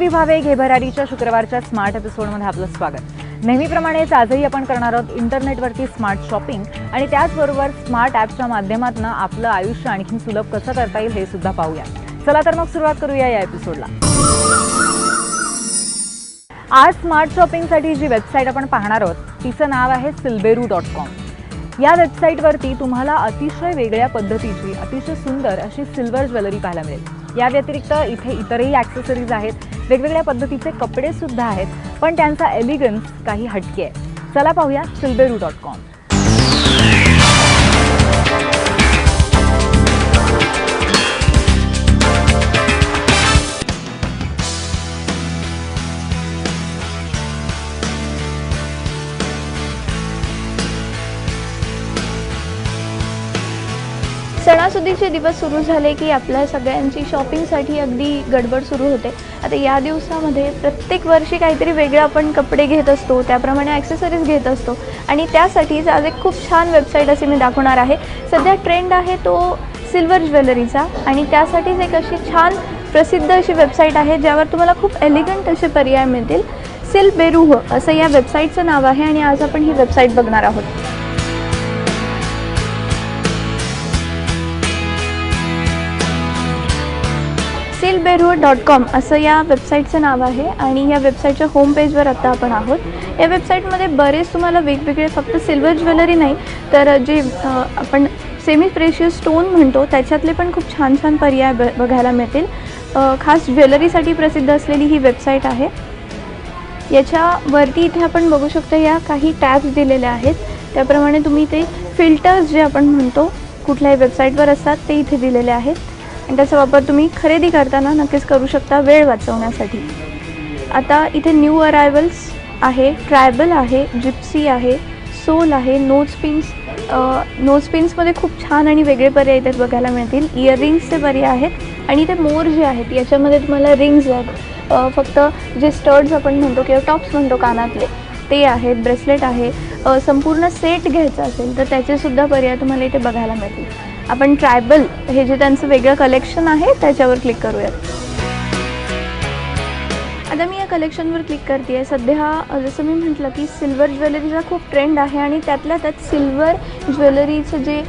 सुरभी भावे घे भरारीच्या शुक्रवारच्या स्मार्ट एपिसोडमध्ये आपलं स्वागत। नेहमीप्रमाणेच आजही आपण करणार आहोत इंटरनेटवरती स्मार्ट शॉपिंग आणि त्याचबरोबर स्मार्ट ॲपच्या माध्यमातून आपलं आयुष्य आणखी सुलभ कसं करता येईल हे सुद्धा पाहूया। चला तर मग सुरुवात करूया या एपिसोडला। आज स्मार्ट शॉपिंगसाठी जी वेबसाईट आपण पाहणार आहोत तिचं नाव आहे silberu.com। या वेबसाईटवरती तुम्हाला अतिशय वेगळ्या पद्धतीची अतिशय सुंदर अशी सिल्वर ज्वेलरी पाहायला मिळेल। या व्यतिरिक्त इथे इतरही ॲक्सेसरीज आहेत, वेगवेगळ्या पद्धतीचे कपडे सुद्धा आहेत, पण त्यांचा एलिगन्स काही हटके आहे। चला पाहूया silberu.com। सणासुदीचे दिवस सुरू झाले की आपल्या सगळ्यांची शॉपिंगसाठी अगदी गडबड सुरू होते। आता या दिवसामध्ये प्रत्येक वर्षी काहीतरी वेगळं आपण कपडे घेत असतो, त्याप्रमाणे ॲक्सेसरीज घेत असतो आणि त्यासाठीच आज एक खूप छान वेबसाईट अशी मी दाखवणार आहे। सध्या ट्रेंड आहे तो सिल्वर ज्वेलरीचा आणि त्यासाठीच एक अशी छान प्रसिद्ध अशी वेबसाईट आहे ज्यावर तुम्हाला खूप एलिगंट असे पर्याय मिळतील। सिल्बेरू असं या वेबसाईटचं नाव आहे आणि आज आपण ही वेबसाईट बघणार आहोत। silberu.com असं या वेबसाईटचं नाव आहे आणि या वेबसाईटच्या होम पेजवर आता आपण आहोत। या वेबसाईटमध्ये बरेच तुम्हाला वेगवेगळे फक्त सिल्वर ज्वेलरी नाही तर जे आपण सेमी प्रेशियस स्टोन म्हणतो त्याच्यातले पण खूप छान छान पर्याय बघायला मिळतील। खास ज्वेलरीसाठी प्रसिद्ध असलेली ही वेबसाईट आहे। याच्यावरती इथे आपण बघू शकतो या काही टॅब्स दिलेल्या आहेत, त्याप्रमाणे तुम्ही ते फिल्टर्स जे आपण म्हणतो कुठल्याही वेबसाईटवर असतात ते इथे दिलेले आहेत आणि त्याचा वापर तुम्ही खरेदी करताना नक्कीच करू शकता वेळ वाचवण्यासाठी। आता इथे न्यू अरायवल्स आहे, ट्रायबल आहे, जिप्सी आहे, सोल आहे, नोज पिन्समध्ये खूप छान आणि वेगळे पर्याय इथे बघायला मिळतील। इयररिंग्सचे पर्याय आहेत आणि इथे मोर जे आहेत याच्यामध्ये तुम्हाला रिंग्स आहेत, फक्त जे स्टड्स आपण म्हणतो किंवा टॉप्स म्हणतो कानातले ते आहेत, ब्रेसलेट आहे। संपूर्ण सेट घ्यायचा असेल तर त्याचेसुद्धा पर्याय तुम्हाला इथे बघायला मिळतील। आपण ट्रायबल हे जे त्यांचं वेगळं कलेक्शन आहे त्याच्यावर क्लिक करूयात। आता मी या कलेक्शनवर क्लिक करते आहे। सध्या जसं मी म्हटलं की सिल्वर ज्वेलरीचा खूप ट्रेंड आहे आणि त्यातल्या त्यात सिल्वर ज्वेलरीचं जे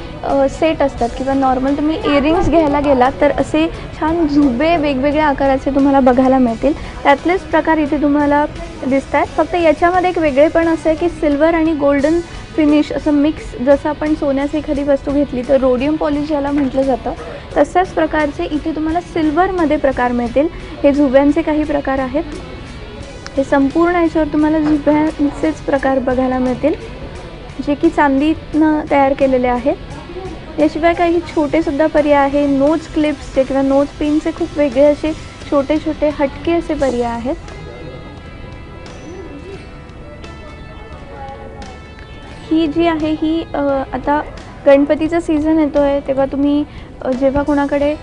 सेट असतात किंवा नॉर्मल तुम्ही इयरिंग्स घ्यायला गेलात तर असे छान झुबे वेगवेगळ्या आकाराचे तुम्हाला बघायला मिळतील। त्यातलेच प्रकार इथे तुम्हाला दिसत आहेत। फक्त याच्यामध्ये एक वेगळेपण असं आहे की सिल्वर आणि गोल्डन फिनिश असं मिक्स, जसं आपण सोन्याची एखादी वस्तू घेतली तर रोडियम पॉलिश ज्याला म्हटलं जातं तशाच प्रकारचे इथे तुम्हाला सिल्वरमध्ये प्रकार मिळतील। हे झुब्यांचे काही प्रकार आहेत, हे संपूर्ण याच्यावर तुम्हाला झुब्यांचेच प्रकार बघायला मिळतील जे की चांदीनं तयार केलेले आहेत। याशिवाय काही छोटेसुद्धा पर्याय आहे, नोज क्लिप्सचे किंवा नोज पिनचे खूप वेगळे असे छोटे छोटे हटके असे पर्याय आहेत। ही जी आहे ही आता गणपतीचा सीझन येतो आहे तेव्हा तुम्ही जेव्हा कोणाकडे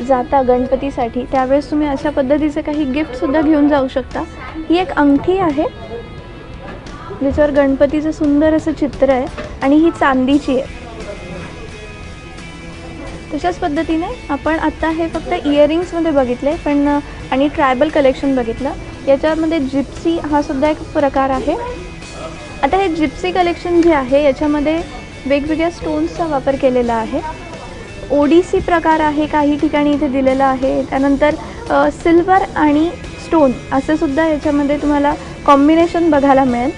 जाता गणपतीसाठी त्यावेळेस तुम्ही अशा पद्धतीचे काही गिफ्टसुद्धा घेऊन जाऊ शकता। ही एक अंगठी आहे ज्याच्यावर गणपतीचं सुंदर असं चित्र आहे आणि ही चांदीची आहे। तशाच पद्धतीने आपण आत्ता हे फक्त इयरिंग्समध्ये बघितले पण आणि ट्रायबल कलेक्शन बघितलं। याच्यामध्ये जिप्सी हा सुद्धा एक प्रकार आहे। आता हे जिप्सी कलेक्शन जे आहे याच्यामध्ये वेगवेगळ्या स्टोन्सचा वापर केलेला आहे। ओडीसी प्रकार आहे काही ठिकाणी इथे दिलेला आहे। त्यानंतर सिल्वर आणि स्टोन असं सुद्धा याच्यामध्ये तुम्हाला कॉम्बिनेशन बघायला मिळेल।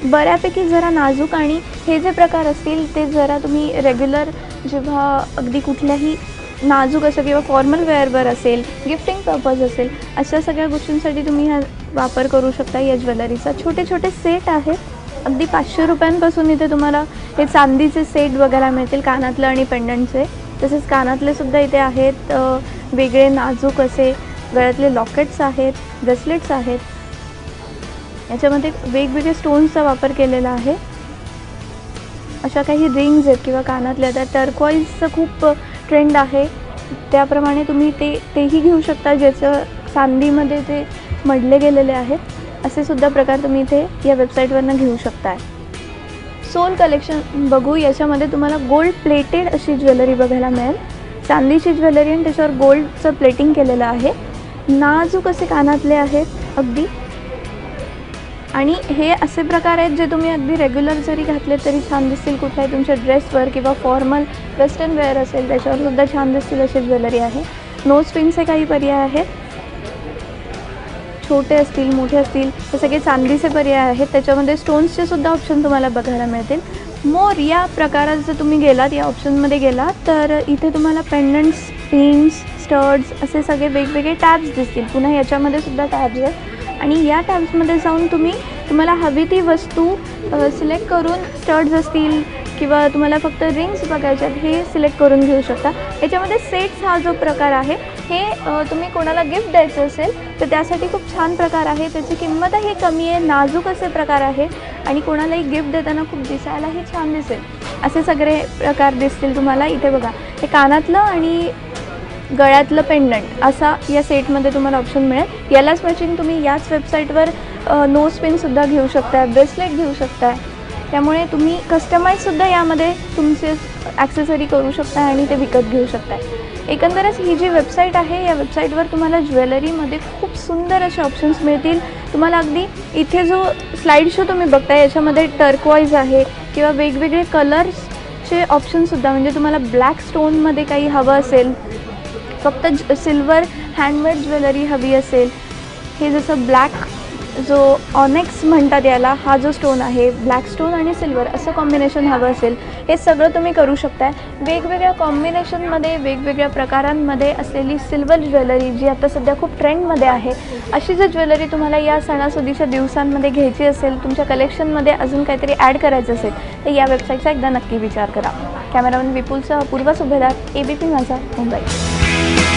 बऱ्यापैकी जरा नाजूक आणि हे जे प्रकार असतील ते जरा तुम्ही रेग्युलर जेव्हा अगदी कुठल्याही नाजूक असं किंवा फॉर्मल वेअरवर असेल, गिफ्टिंग पर्पज असेल, अशा सगळ्या गोष्टींसाठी तुम्ही हा वापर करू शकता या ज्वेलरीचा। छोटे छोटे सेट आहेत, अगदी 500 रुपयांपासून इथे तुम्हाला हे चांदीचे सेट बघायला मिळतील, कानातलं आणि पेंडंटचे। तसेच कानातले सुद्धा इथे आहेत, वेगळे नाजूक असे गळ्यातले लॉकेट्स आहेत, ब्रेसलेट्स आहेत। याच्यामध्ये वेगवेगळे स्टोन्सचा वापर केलेला आहे। अशा काही रिंग्स आहेत किंवा कानातले, आता टर्कॉइजचं खूप ट्रेंड आहे त्याप्रमाणे तुम्ही तेही घेऊ शकता ज्याचं चांदीमध्ये ते मढले गेलेले आहेत। असे सुद्धा प्रकार तुम्ही इथे या वेबसाईटवरनं घेऊ शकता। सोल कलेक्शन बघू, याच्यामध्ये तुम्हाला गोल्ड प्लेटेड अशी ज्वेलरी बघायला मिळेल। चांदीची ज्वेलरी आणि त्याच्यावर गोल्डचं प्लेटिंग केलेलं आहे। नाजूक असे कानातले आहेत अगदी. आणि हे असे प्रकार आहेत जे तुम्ही अगदी रेग्युलर जरी घातले तरी छान दिसतील. कुठल्याही तुमच्या ड्रेसवर किंवा फॉर्मल वेस्टर्न वेअर असेल त्याच्यावर सुद्धा छान दिसतील अशी ज्वेलरी आहे. नोज पिनचे काही पर्याय आहेत, छोटे असतील मोठे असतील हे सगळे चांदीचे पर्याय आहेत. त्याच्यामध्ये स्टोन्सचे सुद्धा ऑप्शन तुम्हाला बघायला मिळतील. मोर या प्रकारात जर तुम्ही गेलात, या ऑप्शनमध्ये गेलात तर इथे तुम्हाला पेंडंट्स, पिन्स, स्टड्स असे सगळे वेगवेगळे टॅब्स दिसतील. पुन्हा याच्यामध्ये सुद्धा टॅब्स आहेत आणि या टॅब्समध्ये जाऊन तुम्हाला हवी ती वस्तू सिलेक्ट करून, स्टड्स असतील किंवा तुम्हाला फक्त रिंग्स बघायचे आहेत हे सिलेक्ट करून घेऊ शकता. याच्यामध्ये सेट्स हा जो प्रकार आहे हे तुम्ही कोणाला गिफ्ट द्यायचं असेल तर त्यासाठी खूप छान प्रकार आहे. त्याची किंमतही कमी आहे, नाजूक असे प्रकार आहे आणि कोणालाही गिफ्ट देताना खूप दिसायलाही छान दिसेल असे सगळे प्रकार दिसतील तुम्हाला. इथे बघा, हे कानातलं आणि गळ्यातलं पेंडंट असा या सेटमध्ये तुम्हाला ऑप्शन मिळेल. यालाच मॅचिंग तुम्ही याच वेबसाईटवर नोज पिनसुद्धा घेऊ शकता, ब्रेसलेट घेऊ शकता. त्यामुळे तुम्ही कस्टमाइजसुद्धा यामध्ये तुमचे ॲक्सेसरी करू शकता आणि ते विकत घेऊ शकता. एकंदरच ही जी वेबसाईट आहे या वेबसाईटवर तुम्हाला ज्वेलरीमध्ये खूप सुंदर असे ऑप्शन्स मिळतील. तुम्हाला अगदी इथे जो स्लाईड शो तुम्ही बघताय याच्यामध्ये टर्कवाईज आहे किंवा वेगवेगळे कलर्सचे ऑप्शनसुद्धा, म्हणजे तुम्हाला ब्लॅक स्टोनमध्ये काही हवं असेल, फक्त सिल्वर हँडमेड ज्वेलरी हवी असेल, हे जसं ब्लॅक जो ऑनेक्स म्हणतात याला, हा जो स्टोन आहे ब्लॅक स्टोन आणि सिल्वर असं कॉम्बिनेशन हवं असेल, हे सगळं तुम्ही करू शकताय. वेगवेगळ्या कॉम्बिनेशनमध्ये, वेगवेगळ्या प्रकारांमध्ये असलेली सिल्वर ज्वेलरी जी आता सध्या खूप ट्रेंडमध्ये आहे, अशी जर ज्वेलरी तुम्हाला या सणासुदीच्या दिवसांमध्ये घ्यायची असेल, तुमच्या कलेक्शनमध्ये अजून काहीतरी ॲड करायचं असेल तर या वेबसाईटचा एकदा नक्की विचार करा. कॅमेरामॅन विपुलसह अपूर्वा सुभेदार, ABP माझा, मुंबई.